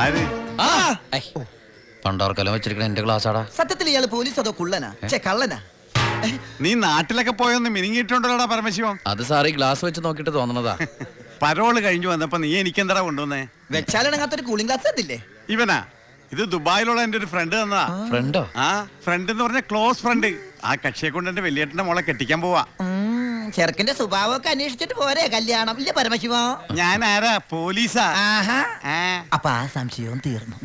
ആര്? പണ്ടോർക്കലം വെച്ചിരിക്കണ എന്റെ ക്ലാസ്സാടാ. സത്യത്തിൽ ഇയാള് പോലീസ് അതോ കുള്ളനാ കള്ളനാ? നീ നാട്ടിലൊക്കെ പോയൊന്ന് മിനിങ്ങിയിട്ടുണ്ടല്ലോടാ പരമശിവം. അത് സാറി ഗ്ലാസ് വെച്ച് നോക്കിട്ട് തോന്നണതാ. പരോള് കഴിഞ്ഞു വന്നപ്പോ നീ എനിക്കെന്താ കൊണ്ടുവന്നേ? വെച്ചാലണങ്ങാത്തൊരു കൂളിംഗ് ഗ്ലാസ് അതില്ലേ? ഇവനാ ഇത് ദുബായിലുള്ള എന്റെ ഒരു ഫ്രണ്ട് തന്നതാ. ഫ്രണ്ടോ? ആ ഫ്രണ്ട് എന്ന് പറഞ്ഞ ക്ലോസ് ഫ്രണ്ട്. ആ കക്ഷിയെ കൊണ്ട് എന്റെ വലിയേട്ടന്റെ മോളെ കെട്ടിക്കാൻ പോവാ. ചെറുക്കന്റെ സ്വഭാവമൊക്കെ അന്വേഷിച്ചിട്ട് പോരെ കല്യാണം? ഇല്ല പരമശിവോ, ഞാൻ ആരാ? പോലീസാ. അപ്പൊ ആ സംശയവും തീർന്നു.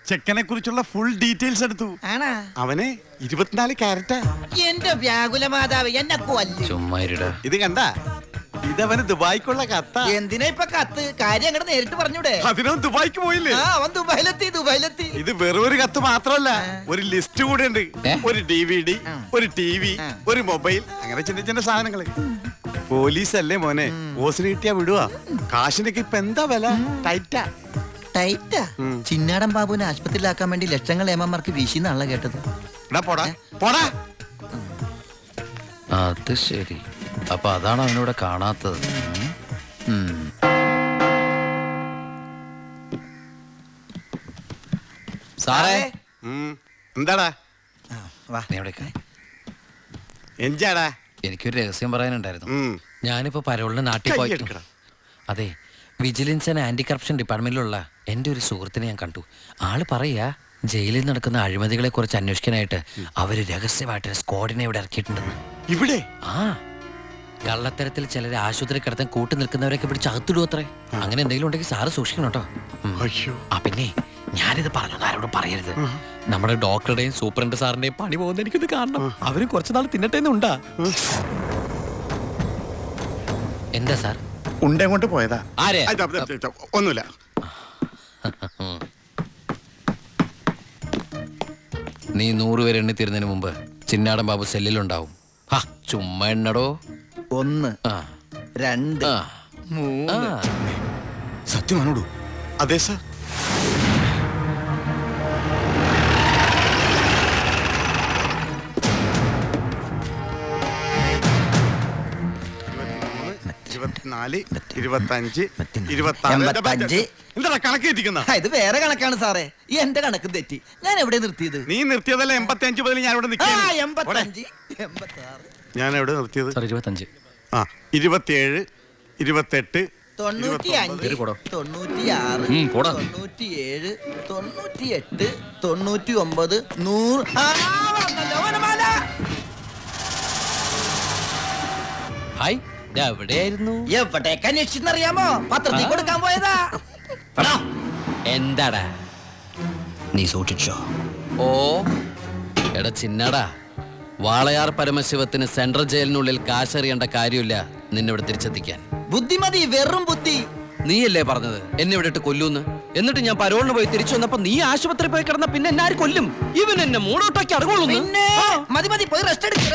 ചെക്കനെ കുറിച്ചുള്ള ഫുൾ ഡീറ്റെയിൽസ് എടുത്തു. ആണാ? അവന് 24 ക്യാരറ്റാ. എന്റെ വ്യാകുല മാതാവ്, എന്നെ കൊല്ലും. ചുമ്മാ ഇരുടാ. ഇത് കണ്ട, ഇതവന് ദുബായിക്കുള്ള കത്ത. എന്തിനാ ഇപ്പൊ കത്ത്? കാര്യം അങ്ങോട്ട് നേരിട്ട് പറഞ്ഞൂടെ? അതിനും ദുബായിക്ക് പോയില്ലേ? അവൻ ദുബായിലെത്തി. ഇത് വെറും ഒരു കത്ത് മാത്രമല്ല, ഒരു ലിസ്റ്റ് കൂടെ ഉണ്ട്. ഒരു DVD, ഒരു TV, ഒരു മൊബൈൽ, അങ്ങനെ ചിന്ന ചിന്ന സാധനങ്ങള്. പോലീസ് അല്ലേ മോനെ, ഓസിന് കിട്ടിയാ വിടുവാ. കാശിനൊക്കെ ഇപ്പൊ എന്താ വില? ടൈറ്റാ. ചിന്നാടൻ ബാബുവിനെ ആശുപത്രിയിലാക്കാൻ വേണ്ടി ലക്ഷങ്ങൾ ഏമാർക്ക് വീശിന്നാണല്ലോ കേട്ടത്. പോടാ. അത് ശരി, അപ്പൊ അതാണ് അവനോട് കാണാത്തത്. സാറേ. എന്താടാ? എന്താടാ? എനിക്കൊരു രഹസ്യം പറയാനുണ്ടായിരുന്നു. ഞാനിപ്പോ പരോളിന് നാട്ടിൽ പോയി. അതെ, വിജിലൻസ് ആൻഡ് ആന്റി കറപ്ഷൻ ഡിപ്പാർട്ട്മെന്റിലുള്ള എൻ്റെ ഒരു സുഹൃത്തിനെ ഞാൻ കണ്ടു. ആള് പറയാ ജയിലിൽ നടക്കുന്ന അഴിമതികളെ കുറിച്ച് അന്വേഷിക്കാനായിട്ട് അവര് രഹസ്യമായിട്ട് സ്ക്വാഡിനെ ഇവിടെ ഇറക്കിയിട്ടുണ്ടെന്ന്. ഇവിടെ? ആ, കള്ളത്തരത്തിൽ ചിലരെ ആശുപത്രി കിടത്താൻ കൂട്ടു നിൽക്കുന്നവരൊക്കെ പിടിച്ച് അകത്തിടും അത്രേ. അങ്ങനെ എന്തെങ്കിലും ഉണ്ടെങ്കിൽ സാറ് സൂക്ഷിക്കണം കേട്ടോ. ആ പിന്നെ ഞാനിത് പറഞ്ഞു, ആരോടും പറയരുത്. നമ്മുടെ ഡോക്ടറുടെയും സൂപ്രണ്ട് സാറിന്റെയും പണി പോകുന്ന എനിക്കിത് കാണണം. അവരും കുറച്ചുനാൾ തിന്നട്ടേന്നുണ്ടാ. എന്താ സാർ? ഉണ്ടെങ്ങോട്ട് പോയതാ? ആരെ? ഒന്നുമില്ല. നീ 100 പേര് എണ്ണി തീരുന്നതിന് മുമ്പ് ചിന്നാടൻ ബാബു സെല്ലിലുണ്ടാവും. ചുമ്മാ എണ്ണടോ. 1 2 3. സത്യമാണോടൂ? അതെ സാർ. ഇത് വേറെ കണക്കാണ് സാറേ. എന്റെ കണക്ക് തെറ്റി. ഞാൻ എവിടെ നിർത്തിയത്? നീ നിർത്തിയതല്ല 85 മുതൽ ഞാൻ ഇവിടെ ഞാൻ എവിടെ നിർത്തിയത്? 25 27 28 95 96 97 98 99 100. ഹായ്, എവിടെയായിരുന്നു? എവിടേക്ക് അന്വേഷിച്ചെന്നറിയാമോ? പത്രത്തിൽ കൊടുക്കാൻ പോയതാ. എന്താടാ? നീ സൂക്ഷിച്ചോ? ഓ എടാ ചിന്നടാ, വാളയാർ പരമശിവത്തിന് സെൻട്രൽ ജയിലിനുള്ളിൽ കാശറിയേണ്ട കാര്യമില്ല നിന്നിവിടെ തിരിച്ചെത്തിക്കാൻ. ബുദ്ധിമതി, വെറും ബുദ്ധി. നീയല്ലേ പറഞ്ഞത് എന്നെ ഇവിടെ ഇട്ട് കൊല്ലൂന്ന്? എന്നിട്ട് ഞാൻ പരോളിന് പോയി തിരിച്ചു വന്നപ്പോ നീ ആശുപത്രി പോയി കിടന്ന പിന്നെ എന്നെ ആര് കൊല്ലും? ഇവൻ എന്നെ മൂടോട്ടാക്കി അടങ്ങുള്ളൂ. മതി മതി, പോയി റെസ്റ്റ് എടുക്ക.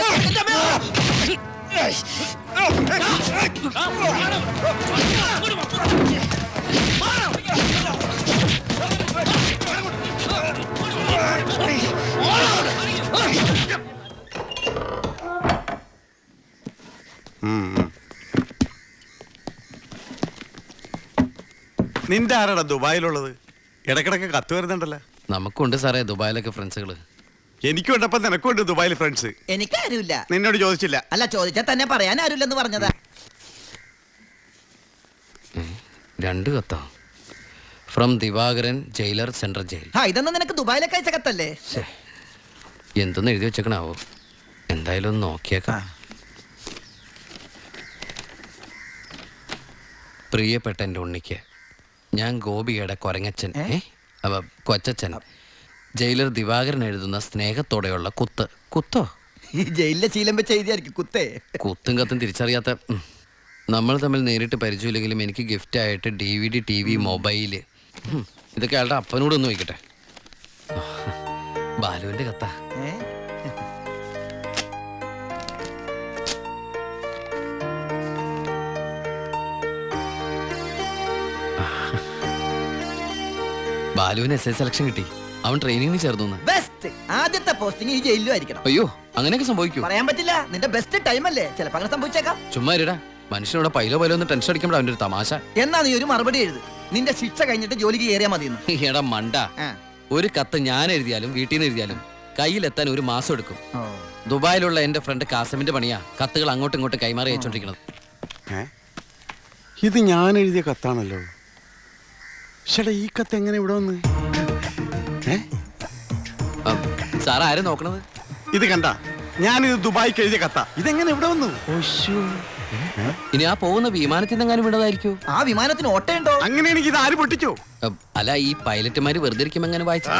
നിന്റെ ആരാടാ ദുബായിലുള്ളത്? ഇടക്കിടക്ക് കത്ത് വരുന്നുണ്ടല്ലോ. നമുക്കുണ്ട് സാറേ ദുബായിലൊക്കെ ഫ്രണ്ട്സുകള്. എനിക്കുണ്ടപ്പോ നിനക്കുണ്ട് ദുബായിൽ ഫ്രണ്ട്സ്. എനിക്കാരുമില്ല. നിന്നോട് ചോദിച്ചില്ല? അല്ല, ചോദിച്ചാൽ തന്നെ പറയാൻ ആരുമില്ലെന്ന് പറഞ്ഞതാ. 2 കത്താ. From Divakaran, jailer, central jail. ഇതൊന്നും നിനക്ക് ദുബായിലൊക്കെ അയച്ച കത്തല്ലേ? എന്തൊന്ന് എഴുതി വെച്ചേക്കണാവോ? എന്തായാലും ഒന്ന് നോക്കിയേക്കാം. പ്രിയപ്പെട്ട എൻ്റെ ഉണ്ണിക്ക്, ഞാൻ ഗോപിയുടെ കൊരങ്ങച്ചൻ, കൊച്ചച്ചൻ, ജയിലർ ദിവാകരൻ എഴുതുന്ന സ്നേഹത്തോടെയുള്ള കുത്ത്. കുത്തോ? ഈ ജയിലിലെ ശീലം വെച്ച് എഴുതിയായിരിക്കും കുത്തേ. കുത്തും കത്തും തിരിച്ചറിയാത്ത നമ്മൾ തമ്മിൽ നേരിട്ട് പരിചയമില്ലെങ്കിലും എനിക്ക് ഗിഫ്റ്റായിട്ട് DVD, TV, മൊബൈല്, ഇതൊക്കെ അയാളുടെ അപ്പനോടൊന്ന് നോക്കട്ടെ. ബാലുവിന്റെ കത്താ. ബാലുവിന് SS സെലക്ഷൻ കിട്ടി. അവൻ ട്രെയിനിങ്ങിന് ചേർന്നു. ബെസ്റ്റ്. ആദ്യത്തെ പോസ്റ്റിംഗ് ഈ ജയിലിലും ആയിരിക്കണം. അയ്യോ, അങ്ങനെയൊക്കെ സംഭവിക്കും? പറയാൻ പറ്റില്ല. നിന്റെ ബെസ്റ്റ് ടൈം അല്ലേ, ചിലപ്പോ അങ്ങനെ സംഭവിച്ചേക്കാം. ചുമ്മാ ഇരടാ, മനുഷ്യനോട് പൈലോ ഒന്ന് ടെൻഷൻ അടിക്കുമ്പോൾ അവന്റെ ഒരു തമാശ. എന്നാ നീ ഒരു മറുപടി എഴുത്. നിന്റെ ശിക്ഷ കഴിഞ്ഞിട്ട് ജോലിക്ക് കയറിയാ മതി. എടാ മണ്ട, ഒരു കത്ത് ഞാൻ എഴുതിയാലും വീട്ടിൽ നിന്ന് എഴുതിയാലും കയ്യിലെത്താൻ ഒരു മാസം എടുക്കും. ദുബായിലുള്ള എന്റെ ഫ്രണ്ട് കാസമിന്റെ പണിയാ കത്തുകൾ അങ്ങോട്ടും ഇങ്ങോട്ടും കൈമാറി അയച്ചോണ്ടിരിക്കുന്നത്. ഇത് ഞാൻ എഴുതിയ കത്താണല്ലോ. ചേട്ടാ, ഈ കത്ത് എങ്ങനെ ഇവിടെ വന്ന്? സാർ ആരും നോക്കണത്? ഇത് കണ്ട, ഞാനിത് ദുബായിക്ക് എഴുതിയ കത്ത. ഇതെങ്ങനെ ഇവിടെ വന്നു? ഇനി ആ പോകുന്ന വിമാനത്തിൽ നിന്നെങ്ങാനും വിടതായിരിക്കോ? ആ വിമാനത്തിന് ഓട്ടയുണ്ടോ? അങ്ങനെയാണെങ്കിൽ ഇത് ആര് പൊട്ടിച്ചോ? അല്ല, ഈ പൈലറ്റുമാര് വെറുതെ ഇരിക്കും എങ്ങനെ വായിച്ചു?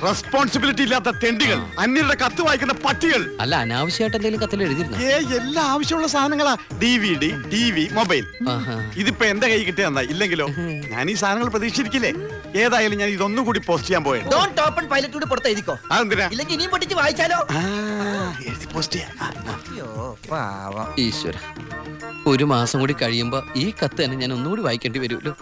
റെസ്പോൺസിബിലിറ്റി ഇല്ലാത്ത തെണ്ടികൾ, അന്യരുടെ കത്ത് വായിക്കുന്ന പട്ടികൾ. അല്ല, അനാവശ്യമായിട്ട് എന്തെങ്കിലും കത്തിൽ എഴുതിയിരുന്നു? എല്ലാ ആവശ്യമുള്ള സാധനങ്ങളാ. DVD, TV, mobile. ഇതിപ്പോ എന്റെ കൈ കിട്ടിയ നന്നായി. ഇല്ലെങ്കിലോ ഞാൻ ഈ സാധനങ്ങൾ പ്രതീക്ഷിച്ചിരിക്കില്ലേ? ഏതായാലും ഞാൻ ഇതൊന്നും കൂടി പോസ്റ്റ് ചെയ്യാൻ പോയത്. ഡോണ്ട് ഓപ്പൺ പൈലറ്റ് കൂടി പുറത്ത് എഴുതിക്കോ. അതെന്തിനാ? ഇല്ലെങ്കിൽ ഇനിയും പൊട്ടിച്ച് വായിച്ചാലോ? എഴുതി പോസ്റ്റ് ചെയ്യാം. അയ്യോ പാവം. ഈശ്വര, ഒരു മാസം കൂടി കഴിയുമ്പോ ഈ കത്ത് തന്നെ ഞാൻ ഒന്നുകൂടി വായിക്കേണ്ടി വരുമല്ലോ.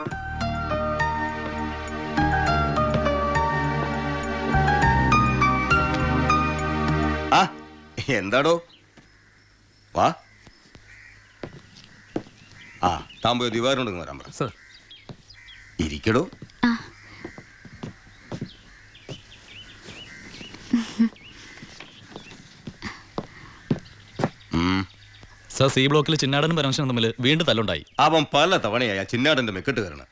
എന്താടോ? വാ. താൻ പോയി ദിവാറിനോട് വരാൻ പറ. ഇരിക്കടോ. സർ, സി ബ്ലോക്കിൽ ചിന്നാടനും പരമശിവനും തമ്മിൽ വീണ്ടും തല്ലുണ്ടായി. അവൻ പല തവണയായി ആ ചിന്നാടന്റെ മെക്കെട്ട് കയറണം.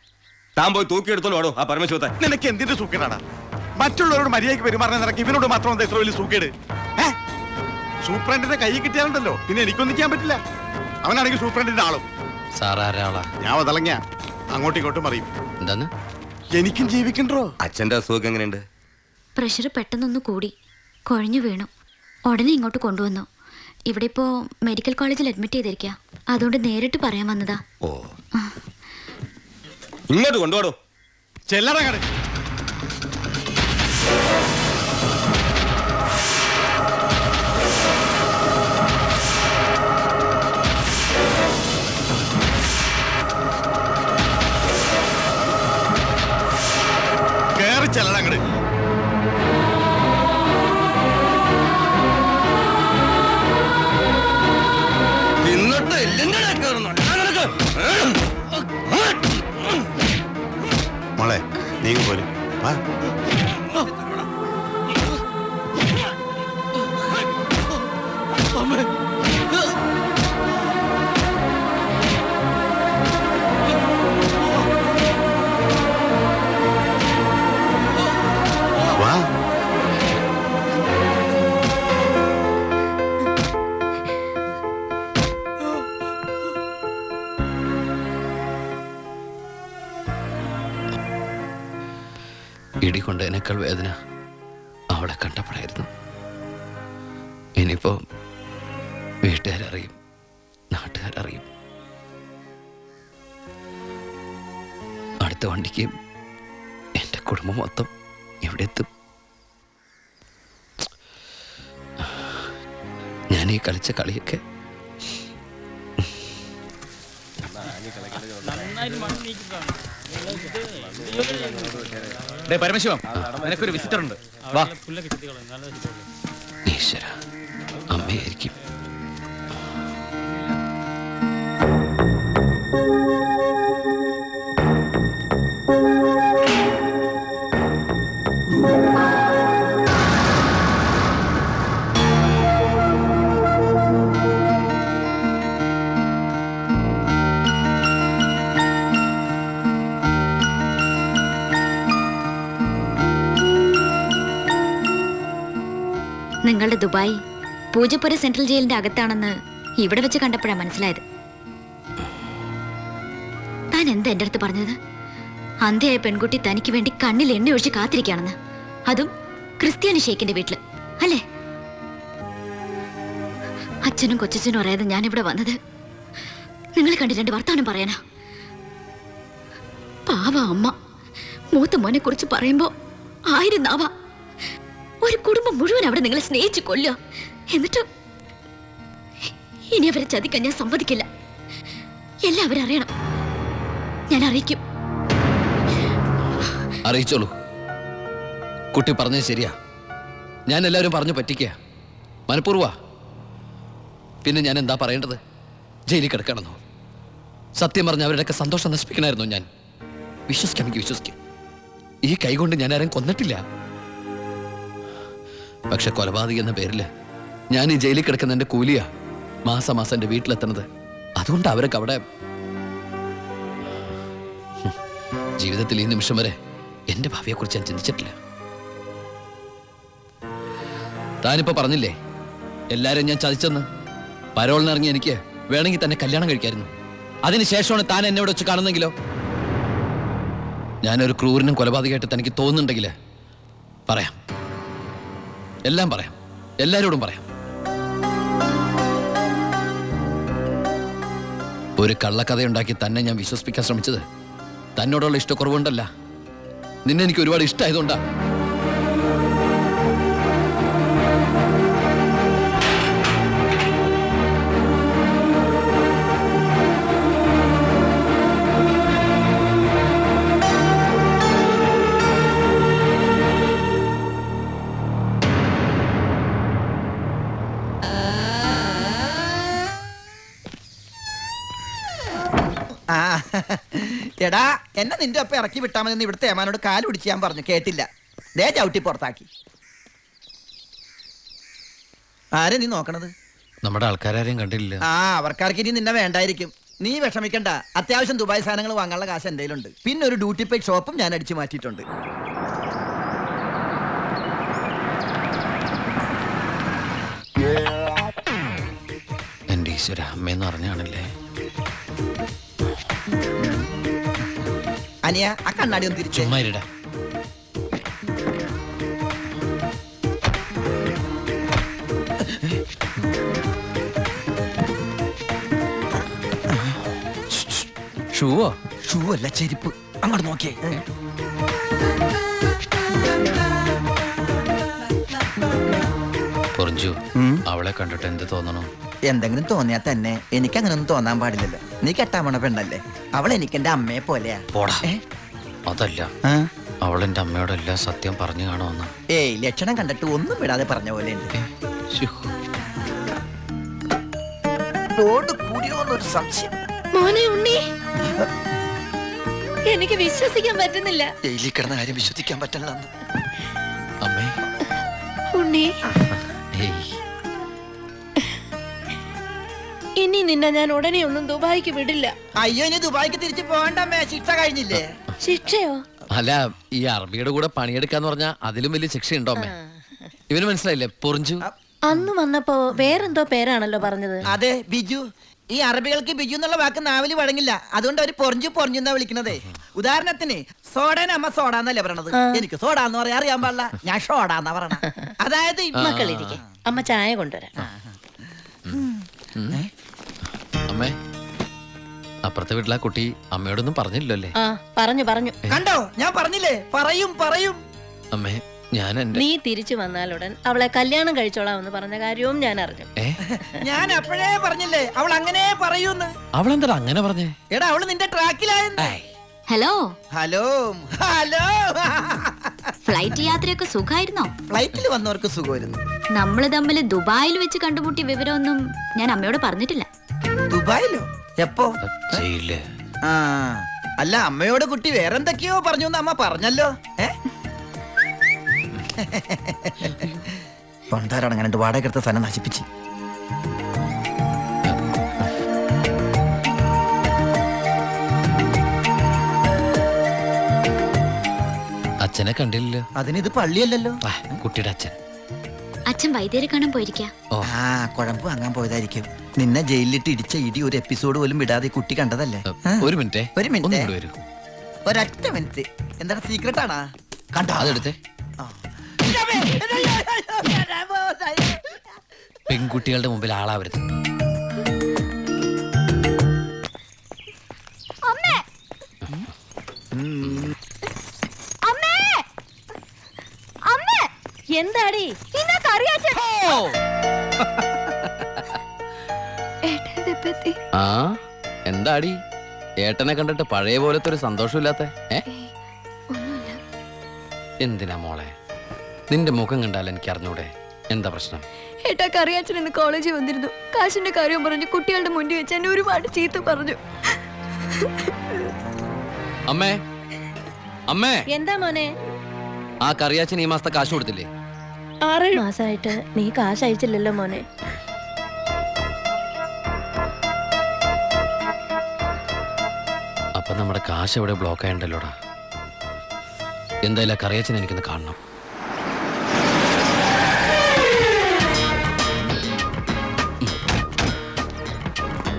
താൻ പോയി തൂക്കിയെടുത്തോളൂ ആടോ ആ പരമശിവത്തെ. നിനക്ക് എന്തിന്റെ സൂക്കേടാണ്? മറ്റുള്ളവരോട് മര്യാദയ്ക്ക് പെരുമാറുന്ന നിനക്ക് ഇവനോട് മാത്രം എന്താ ഇത്ര വലിയ സൂക്കേട്? സൂപ്രണ്ടിന്റെ കൈ കിട്ടിയാലുണ്ടല്ലോ പിന്നെ എനിക്കൊന്നും ചെയ്യാൻ പറ്റില്ല. അവനാണെങ്കിൽ സൂപ്രണ്ടിന്റെ ആളും. സാറാരാളാ? ഞാൻ വതളങ്ങ അങ്ങോട്ടും ഇങ്ങോട്ടും അറിയും. എന്താന്ന്? എനിക്കും ജീവിക്കണ്ടോ? അച്ഛന്റെ അസുഖം എങ്ങനെയുണ്ട്? പ്രഷർ പെട്ടെന്നൊന്ന് കൂടി കുഴഞ്ഞു വീണു. ഉടനെ ഇങ്ങോട്ട് കൊണ്ടുവന്നു. ഇവിടെ ഇപ്പോ മെഡിക്കൽ കോളേജിൽ അഡ്മിറ്റ് ചെയ്തിരിക്കുക. അതുകൊണ്ട് നേരിട്ട് പറയാൻ വന്നതാ. ഓ, ഇങ്ങോട്ട് കൊണ്ടുപോടോ. ചെല്ലറങ്ങട്. കേറി ചെല്ലറങ്ങട്. മോളെ, നീ പോലും വാ. വാ. ഇടി കൊണ്ടതിനേക്കാൾ വേദന അവളെ കണ്ടപ്പോഴായിരുന്നു. ഇനിയിപ്പോ വീട്ടുകാരറിയും, നാട്ടുകാരറിയും. അടുത്ത വണ്ടിക്ക് എൻ്റെ കുടുംബം മൊത്തം എവിടെ എത്തും? ഞാൻ ഈ കളിച്ച കളിയൊക്കെ പരമശിവം, നിനക്കൊരു വിസിറ്റർ ഉണ്ട്. വാ. ഈശ്വര, അമ്മയായിരിക്കും. നിങ്ങളുടെ ദുബായ് പൂജപ്പുര സെൻട്രൽ ജയിലിന്റെ അകത്താണെന്ന് ഇവിടെ വെച്ച് കണ്ടപ്പോഴാണ് മനസ്സിലായത്. താൻ എന്താ എൻ്റെ അടുത്ത് പറഞ്ഞത്? അന്ധയായ പെൺകുട്ടി തനിക്ക് വേണ്ടി കണ്ണിൽ എണ്ണ ഒഴിച്ച് കാത്തിരിക്കുകയാണെന്ന്. അതും ക്രിസ്ത്യാനി ഷേക്കിന്റെ വീട്ടില്, അല്ലേ? അച്ഛനും കൊച്ചച്ഛനും അറിയാതെ ഞാനിവിടെ വന്നത് നിങ്ങളെ കണ്ട് രണ്ട് വർത്താനം പറയാനാ. പാവ അമ്മ മൂത്ത മോനെ കുറിച്ച് പറയുമ്പോ 1000 നാവാ. ഒരു കുടുംബം മുഴുവൻ അവിടെ നിങ്ങളെ സ്നേഹിച്ച് കൊല്ലുക. എന്നിട്ട് ഇനി അവരെ ചതിക്കാൻ ഞാൻ സമ്മതിക്കില്ല. എല്ലാവരും അറിയണം. ഞാൻ അറിയിക്കും. അറിയിച്ചോളൂ. കുട്ടി പറഞ്ഞത് ശരിയാ. ഞാൻ എല്ലാവരും പറഞ്ഞു പറ്റിക്കുക, മനഃപൂർവ്വ. പിന്നെ ഞാൻ എന്താ പറയേണ്ടത്? ജയിലിൽ കിടക്കണമെന്നോ? സത്യം പറഞ്ഞ അവരുടെയൊക്കെ സന്തോഷം നശിപ്പിക്കണമായിരുന്നോ ഞാൻ? വിശ്വസിക്കാമെങ്കിൽ വിശ്വസിക്കാം. ഈ കൈ കൊണ്ട് ഞാൻ ആരും കൊന്നിട്ടില്ല. പക്ഷെ കൊലപാതക എന്ന പേരില് ഞാൻ ഈ ജയിലിൽ കിടക്കുന്ന എന്റെ കൂലിയാ മാസം മാസം എന്റെ വീട്ടിലെത്തുന്നത്. അതുകൊണ്ട് അവരൊക്കെ അവിടെ ജീവിതത്തിൽ ഈ നിമിഷം വരെ എന്റെ ഭാവിയെ കുറിച്ച് ഞാൻ ചിന്തിച്ചിട്ടില്ല. താനിപ്പോ പറഞ്ഞില്ലേ എല്ലാരും ഞാൻ ചതിച്ചെന്ന്. പരോളിനിറങ്ങി എനിക്ക് വേണമെങ്കിൽ തന്നെ കല്യാണം കഴിക്കായിരുന്നു. അതിനുശേഷമാണ് താൻ എന്നെ ഇവിടെ വെച്ച് കാണുന്നെങ്കിലോ? ഞാനൊരു ക്രൂരനും കൊലപാതകമായിട്ട് തനിക്ക് തോന്നുന്നുണ്ടെങ്കിൽ പറയാം, എല്ലാം പറയാം, എല്ലാരോടും പറയാം. ഒരു കള്ളക്കഥയുണ്ടാക്കി തന്നെ ഞാൻ വിശ്വസിപ്പിക്കാൻ ശ്രമിച്ചത് തന്നോടുള്ള ഇഷ്ടക്കുറവുണ്ടല്ല, നിന്നെ എനിക്ക് ഒരുപാട് ഇഷ്ടമായതുകൊണ്ടാ. ആ എടാ, എന്നെ നിന്റെ ഒപ്പം ഇറക്കി വിട്ടാ മതി. ഇവിടുത്തെ ഏമാനോട് കാല് പിടിച്ച് ഞാൻ പറഞ്ഞു, കേട്ടില്ല. ദേ ചവിട്ടി പുറത്താക്കി. ആരെ നീ നോക്കണത്? നമ്മുടെ ആൾക്കാരെയും കണ്ടില്ല. ആ, അവർക്കാർക്ക് ഇനി നിന്നെ വേണ്ടായിരിക്കും. നീ വിഷമിക്കണ്ട, അത്യാവശ്യം ദുബായ് സാധനങ്ങൾ വാങ്ങാനുള്ള കാശ് എൻ്റെ കയ്യിലുണ്ട്. പിന്നെ ഒരു ഡ്യൂട്ടി പെയ്ഡ് ഷോപ്പും ഞാൻ അടിച്ചു മാറ്റിയിട്ടുണ്ട്. എന്റെ ഈശ്വര, അമ്മയെന്ന് പറഞ്ഞാണല്ലേ. അനിയ, ആ കണ്ണാടി ഒന്ന് തിരിച്ചു. ചുമ്മാരിടാ. ഷൂവോ? ഷൂ അല്ല, ചെരുപ്പ്. അങ്ങോട്ട് നോക്കിയേ. പൊറിഞ്ചു, അവളെ കണ്ടിട്ട് എന്ത് തോന്നണം? എന്തെങ്കിലും തോന്നിയാ തന്നെ എനിക്ക് അങ്ങനൊന്നും തോന്നാൻ പാടില്ലല്ലോ. നീ കെട്ടാമണ പെണ്ണല്ലേ. അവൾ എനിക്ക് എന്റെ അമ്മയെ പോലെയാ. പോടാ. അതല്ല, അവളെന്റെ അമ്മയോടെല്ലാം സത്യം പറഞ്ഞു കാണുമെന്ന്. ഏയ്, ലക്ഷണം കണ്ടിട്ട് ഒന്നും വിടാതെ പറഞ്ഞ പോലെ ഉണ്ട്. കൂടിയോന്നൊരു സംശയം. മോനെ ഉണ്ണി, എനിക്ക് വിശ്വസിക്കാൻ പറ്റുന്നില്ല. ജയിലിൽ കിടന്ന കാര്യം വിശ്വസിക്കാൻ പറ്റില്ല. അമ്മേ. ഉണ്ണി, ഇനി നിന്നെ ഞാൻ ഉടനെ ഒന്നും ദുബായിക്ക് വിടില്ല. അയ്യോ, ഇനി ദുബായിക്ക് തിരിച്ചു പോകണ്ടമ്മേ, ശിക്ഷ കഴിഞ്ഞില്ലേ? ശിക്ഷയോ? അല്ല, ഈ അറബിയുടെ കൂടെ പണിയെടുക്കാന്ന് പറഞ്ഞാ അതിലും വലിയ ശിക്ഷ ഉണ്ടോ അമ്മേ? ഇവന് മനസ്സിലായില്ലേ പൊറിഞ്ചു? അന്ന് വന്നപ്പോ വേറെന്തോ പേരാണല്ലോ പറഞ്ഞത്. അതെ, ബിജു. ഈ അറബികൾക്ക് ബിജു എന്നുള്ള വാക്ക് നാവില് വഴങ്ങില്ല. അതുകൊണ്ട് അവര് പൊറിഞ്ചു പൊറിഞ്ഞു എന്നാ വിളിക്കണതേ. ഉദാഹരണത്തിന് സോഡേനെ അമ്മ സോഡ എന്നല്ലേ പറയണത്. എനിക്ക് സോഡ എന്ന് പറയാൻ അറിയാൻ പാടില്ല, ഞാൻ ഷോഡ എന്നാ പറയണ. അതായത് മക്കളിരിക്കെ, അമ്മ ചായ കൊണ്ടുവരാം. അമ്മേ, അപ്പുറത്തെ വീട്ടിലെ കുട്ടി അമ്മയോടൊന്നും പറഞ്ഞില്ലല്ലോ അല്ലേ? ആ, പറഞ്ഞു പറഞ്ഞു. കണ്ടോ, ഞാൻ പറഞ്ഞില്ലേ, പറയും. അമ്മേ, ഞാൻ നീ തിരിച്ചു വന്നാലുടൻ അവളെ കല്യാണം കഴിച്ചോളാം എന്ന് പറഞ്ഞ കാര്യവും ഞാൻ അറിഞ്ഞു. ഞാൻ അപ്പോഴേ പറഞ്ഞില്ലേ അവൾ അങ്ങനെ പറയൂന്ന്. അവളെന്താ അങ്ങനെ പറഞ്ഞേ? എടാ, അവള് നിന്റെ ട്രാക്കിലായെന്ന്. Hello hello hello. ഫ്ലൈറ്റ് യാത്രയൊക്കെ സുഖമായിരുന്നോ? ഫ്ലൈറ്റിൽ വന്നവർക്ക് സുഖമായിരുന്നു. നമ്മള് തമ്മിൽ ദുബായിൽ വെച്ച് കണ്ടുമുട്ടിയ വിവരമൊന്നും ഞാൻ അമ്മയോട് പറഞ്ഞിട്ടില്ല. ദുബായിലോ? എപ്പോ? ചെയ്യില്ലേ. ആ, അല്ല, അമ്മയോട് കുട്ടി വേറെന്തൊക്കെയോ പറഞ്ഞു എന്ന് അമ്മ പറഞ്ഞല്ലോ. കൊണ്ടാരടങ്ങാണ്ട് വാടക എടുത്ത സ്ഥലം നശിപ്പിച്ച്. അച്ഛനെ കണ്ടില്ലല്ലോ. അതിനിത് പള്ളിയല്ലല്ലോ. കുട്ടിയുടെ അച്ഛൻ. അച്ഛൻ വൈദ്യരെ കാണാൻ പോയിരിക്കാ. ആ, കുഴമ്പ് വാങ്ങാൻ പോയതായിരിക്കും. നിന്നെ ജയിലിലിട്ട് ഇടിച്ച ഇടി ഒരു എപ്പിസോഡ് പോലും വിടാതെ കുട്ടി കണ്ടതല്ലേ. ഒരു മിനിറ്റ്. ഒരൊറ്റ മിനിറ്റ്. എന്താണ്, സീക്രട്ട് ആണാ? കണ്ടോ? അതെടുത്തേ. പെൺകുട്ടികളുടെ മുമ്പിൽ ആളാവരുത്. എന്താടി? ആ, എന്താടി ഏട്ടനെ കണ്ടിട്ട് പഴയ പോലത്തെ ഒരു സന്തോഷമില്ലാത്ത? എന്തിനാ മോളെ? നിന്റെ മുഖം കണ്ടാൽ എനിക്ക് അറിഞ്ഞൂടെ എന്താ പ്രശ്നം? ഏട്ടാ, കറിയാച്ചൻ ഇന്ന് കോളേജിൽ വന്നിരുന്നു. കാശിന്റെ കാര്യം പറഞ്ഞു കുട്ടികളുടെ മുന്നിൽ വെച്ച് എന്നെ ഒരുപാട് ചീത്ത പറഞ്ഞു. അമ്മേ, അമ്മേ, എന്താ മോനെ? ആ കറിയാച്ചൻ ഈ മാസത്തെ കാശ് കൊടുത്തില്ലേ? 6 മാസമായിട്ട് നീ കാശ് അയച്ചില്ലല്ലോ മോനെ. അപ്പൊ നമ്മുടെ കാശ് എവിടെ ബ്ലോക്ക് ആയിണ്ടല്ലോടാ. എന്തായാലും കറിയാച്ചൻ എനിക്കൊന്ന് കാണണം.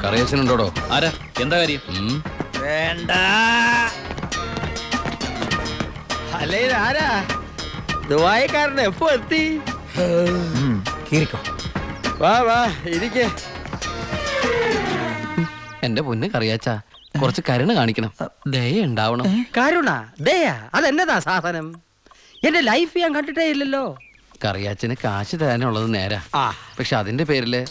കറിയാച്ചനുണ്ടോടോ? ആരാ? എന്താ കാര്യം? വേണ്ട. അല്ലേ ആരാ? ദുബായിക്കാരൻ എപ്പോ എത്തി? വാ വാ ഇരിക്കേ. എന്റെ പൊന്ന് കറിയാച്ച, കുറച്ച് കരുണ കാണിക്കണം, ദയ ഉണ്ടാവണം. കരുണ ദയാ അതെന്നതാ സാധനം? എന്റെ ലൈഫ് ഞാൻ കണ്ടിട്ടേ ഇല്ലല്ലോ. കറിയാച്ചന് കാശ് തരാനുള്ളത് നേരാ, ആ പക്ഷെ അതിന്റെ പേരില്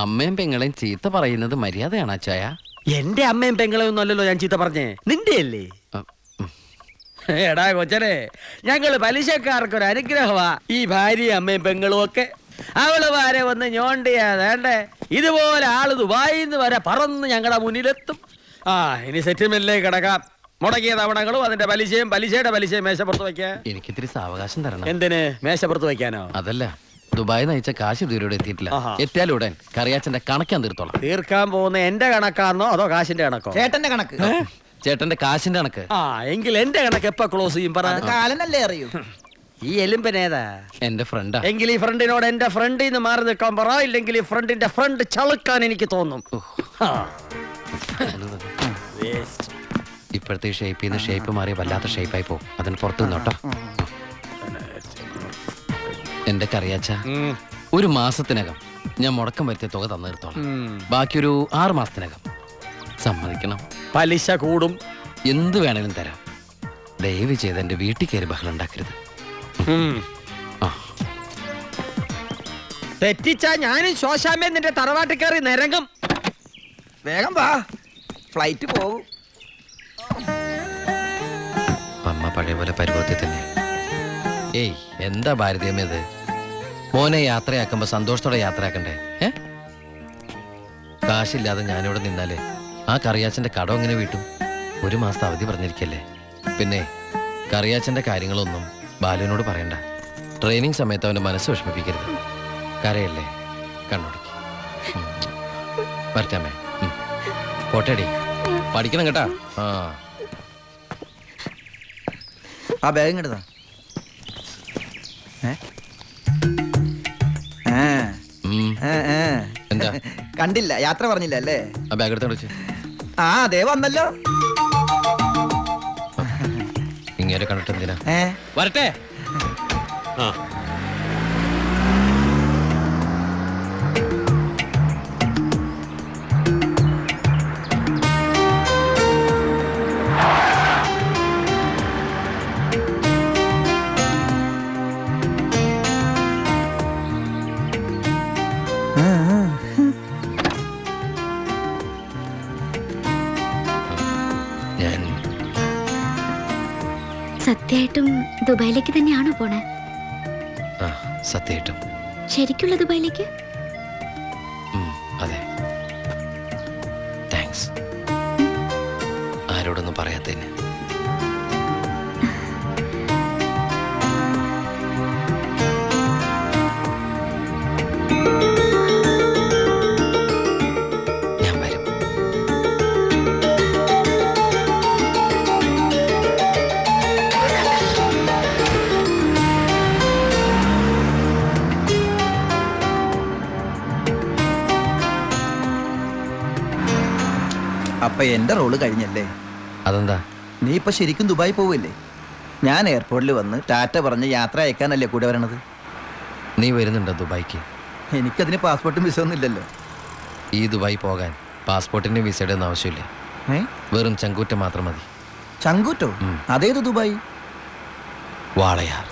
അമ്മയും പെങ്ങളെയും ചീത്ത പറയുന്നത് മര്യാദയാണ് അച്ചായ. എന്റെ അമ്മയും പെങ്ങളെയും ഒന്നും അല്ലല്ലോ ഞാൻ ചീത്ത പറഞ്ഞേ, നിന്റെ അല്ലേ? എടാ കൊച്ചനെ, ഞങ്ങള് പലിശക്കാർക്കൊരു അനുഗ്രഹമാ ഈ ഭാര്യയും അമ്മയും പെങ്ങളും ഒക്കെ. അവള് വരെ വന്ന് ഞോണ്ടിയാ വേണ്ടേ, ഇതുപോലെ ആള് ദുബായിന്ന് വരെ പറന്ന് ഞങ്ങളുടെ മുന്നിലെത്തും. ആ ഇനി സെറ്റിൽമെന്റിലേക്ക് കിടക്കാം. മുടക്കിയ തവണകളും അതിന്റെ പലിശയും പലിശയുടെ പലിശയും മേശപ്പുറത്ത് വയ്ക്കാൻ. എനിക്കിത്തിരി സാവകാശം തരണം. എന്തിന് മേശപ്പുറത്ത് വയ്ക്കാനോ? അതല്ല, ദുബായി നയിച്ച കാശ് ഇതുവരെ എത്തിയിട്ടില്ല. ആഹാ. എത്തിയാലുടൻ കറിയാച്ചന്റെ കണക്കാൻ തീർത്തോളാം. തീർക്കാൻ പോകുന്ന എന്റെ കണക്കാന്നോ അതോ കാശിന്റെ കണക്കോ? ചേട്ടന്റെ കണക്ക്. ചേട്ടന്റെ കാശിന്റെ കണക്ക്. ആ എങ്കിൽ എന്റെ കണക്ക് എപ്പ ക്ലോസ് ചെയ്യും പറ. കാലനല്ലേ അറിയൂ. ഈ എലുമ്പനേതാ? എന്റെ ഫ്രണ്ടാ. എങ്കിൽ ഈ ഫ്രണ്ടിനോട് എന്റെ ഫ്രണ്ടിൽ നിന്ന് മാറി നിൽക്കാൻ പറ, ഇല്ലെങ്കിൽ ഈ ഫ്രണ്ടിന്റെ ഫ്രണ്ട് ചളുക്കാൻ എനിക്ക് തോന്നും. ആ. ഇപ്പോഴത്തെ ഷേപ്പിൽ നിന്ന് ഷേപ്പ് മാറി വല്ലാത്ത ഷേപ്പായി പോകും. അതിന് പുറത്തു നിന്നോട്ടോ. എന്റെ കറിയാച്ച, ഒരു മാസത്തിനകം ഞാൻ മുടക്കം വരുത്തിയ തുക തന്നു തീർത്തോളാം. ബാക്കി ഒരു 6 മാസത്തിനകം. സമ്മതിക്കണം. പലിശ കൂടും. എന്ത് വേണേലും തരാം. ദയവ് ചെയ്ത് എന്റെ വീട്ടിൽ കയറി ബഹളം ഉണ്ടാക്കരുത്. ആ, തെറ്റിച്ചാ ഞാനും ശോശാമ്മ നിന്റെ തറവാട്ടിൽ കയറി നിരങ്ങും. വേഗം വാ, ഫ്ലൈറ്റ് പോകും. അമ്മ പഴയ പോലെ പരുവത്തിൽ തന്നെ. ഏയ്, എന്താ ഭാരതീയമേത്? മോനെ യാത്രയാക്കുമ്പോ സന്തോഷത്തോടെ യാത്രയാക്കണ്ടേ? കാശില്ലാതെ ഞാനിവിടെ നിന്നാലേ ആ കറിയാച്ചന്റെ കടം എങ്ങനെ വീട്ടും? 1 മാസത്തെ അവധി പറഞ്ഞിരിക്കല്ലേ. പിന്നെ കറിയാച്ചന്റെ കാര്യങ്ങളൊന്നും ബാലുവിനോട് പറയണ്ട. ട്രെയിനിങ് സമയത്ത് അവന്റെ മനസ്സ് വിഷമിപ്പിക്കരുത്. കരയല്ലേ, കണ്ണുടക്കി. വരച്ചാമേ, പോട്ടേടി, പഠിക്കണം കേട്ടാ. ആ ബാഗ് എടുത്താ. എന്താ കണ്ടില്ല, യാത്ര പറഞ്ഞില്ല അല്ലേ? ആ ബാഗ് എടുത്തോണ്ട് വെച്ച്. ആ അതേ വന്നല്ലോ. ഇങ്ങനെ കണ്ടിട്ട് എന്തിനാ? വരട്ടെ. ഞാൻ സത്യമായിട്ടും ദുബായിലേക്ക് തന്നെയാണോ പോണേ? ആ, സത്യമായിട്ടും. ശരിക്കുള്ള ദുബായിലേക്ക്? അതെ. താങ്ക്സ്. ആരോടൊന്നും പറയാത്തതിന്. ഞാൻ വരും. അപ്പൊ എന്റെ റോള് കഴിഞ്ഞല്ലേ? അതെന്താ? നീ ഇപ്പൊ ശരിക്കും ദുബായി പോവില്ലേ? ഞാൻ എയർപോർട്ടിൽ വന്ന് ടാറ്റ പറഞ്ഞ് യാത്ര അയക്കാനല്ലേ കൂടെ വരണത്? നീ വരുന്നുണ്ടോ ദുബായിക്ക്? എനിക്കതിന് പാസ്പോർട്ടും വിസ ഒന്നും ഇല്ലല്ലോ. ഈ ദുബായി പോകാൻ പാസ്പോർട്ടിന്റെ വിസയുടെ ഒന്നും ആവശ്യമില്ല. വെറും ചങ്കൂറ്റം മാത്രം മതി. ചങ്കൂറ്റോ? അതേത് ദുബായി? വാളയാർ.